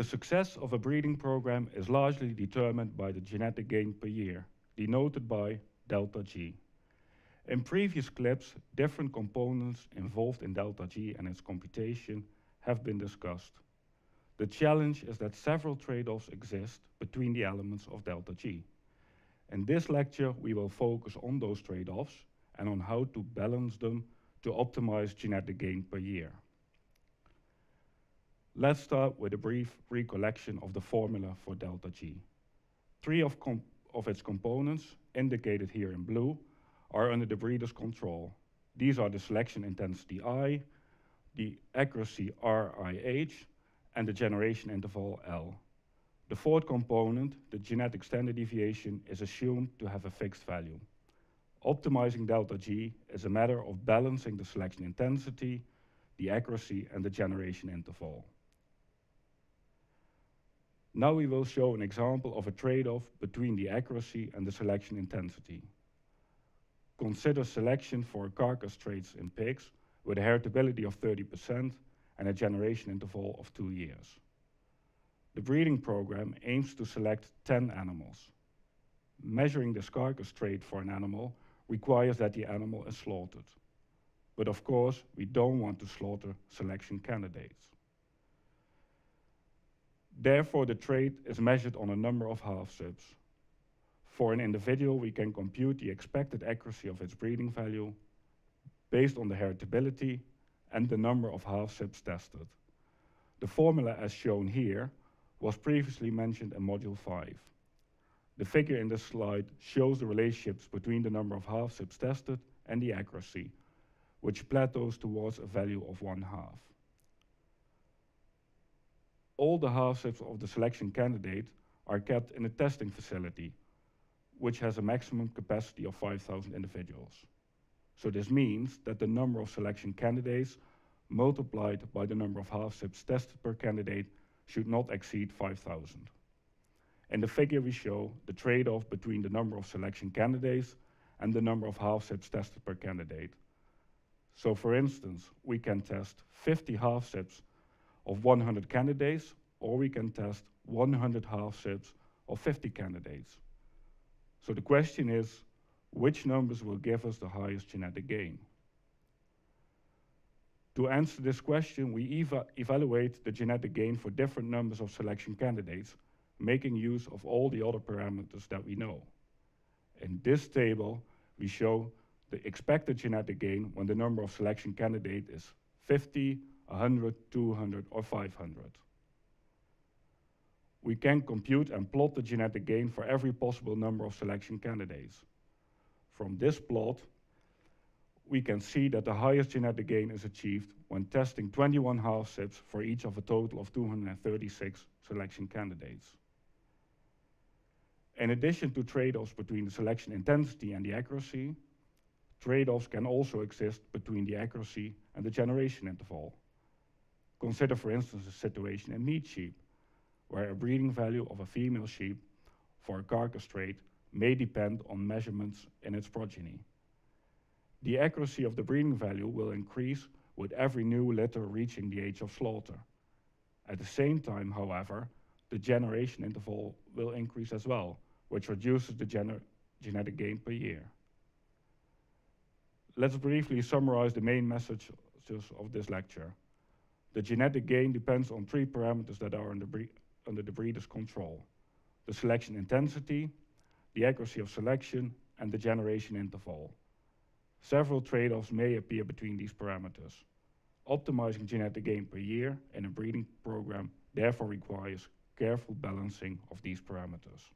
The success of a breeding program is largely determined by the genetic gain per year, denoted by delta G. In previous clips, different components involved in delta G and its computation have been discussed. The challenge is that several trade-offs exist between the elements of delta G. In this lecture, we will focus on those trade-offs and on how to balance them to optimize genetic gain per year. Let's start with a brief recollection of the formula for delta G. Three of its components, indicated here in blue, are under the breeder's control. These are the selection intensity I, the accuracy RIH, and the generation interval L. The fourth component, the genetic standard deviation, is assumed to have a fixed value. Optimizing delta G is a matter of balancing the selection intensity, the accuracy, and the generation interval. Now we will show an example of a trade-off between the accuracy and the selection intensity. Consider selection for carcass traits in pigs with a heritability of 30% and a generation interval of 2 years. The breeding program aims to select 10 animals. Measuring this carcass trait for an animal requires that the animal is slaughtered. But of course, we don't want to slaughter selection candidates. Therefore, the trait is measured on a number of half-subs. For an individual, we can compute the expected accuracy of its breeding value based on the heritability and the number of half-subs tested. The formula as shown here was previously mentioned in Module 5. The figure in this slide shows the relationships between the number of half-subs tested and the accuracy, which plateaus towards a value of 1/2. All the half-subs of the selection candidate are kept in a testing facility, which has a maximum capacity of 5,000 individuals. So this means that the number of selection candidates multiplied by the number of half-subs tested per candidate should not exceed 5,000. In the figure we show the trade-off between the number of selection candidates and the number of half-subs tested per candidate. So for instance, we can test 50 half-subs of 100 candidates, or we can test 100 half-subs of 50 candidates. So the question is, which numbers will give us the highest genetic gain? To answer this question, we evaluate the genetic gain for different numbers of selection candidates, making use of all the other parameters that we know. In this table, we show the expected genetic gain when the number of selection candidates is 50, 100, 200, or 500. We can compute and plot the genetic gain for every possible number of selection candidates. From this plot, we can see that the highest genetic gain is achieved when testing 21 half-subs for each of a total of 236 selection candidates. In addition to trade-offs between the selection intensity and the accuracy, trade-offs can also exist between the accuracy and the generation interval. Consider, for instance, a situation in meat sheep, where a breeding value of a female sheep for a carcass trait may depend on measurements in its progeny. The accuracy of the breeding value will increase with every new litter reaching the age of slaughter. At the same time, however, the generation interval will increase as well, which reduces the genetic gain per year. Let's briefly summarize the main messages of this lecture. The genetic gain depends on 3 parameters that are under the breeder's control: the selection intensity, the accuracy of selection, and the generation interval. Several trade-offs may appear between these parameters. Optimizing genetic gain per year in a breeding program therefore requires careful balancing of these parameters.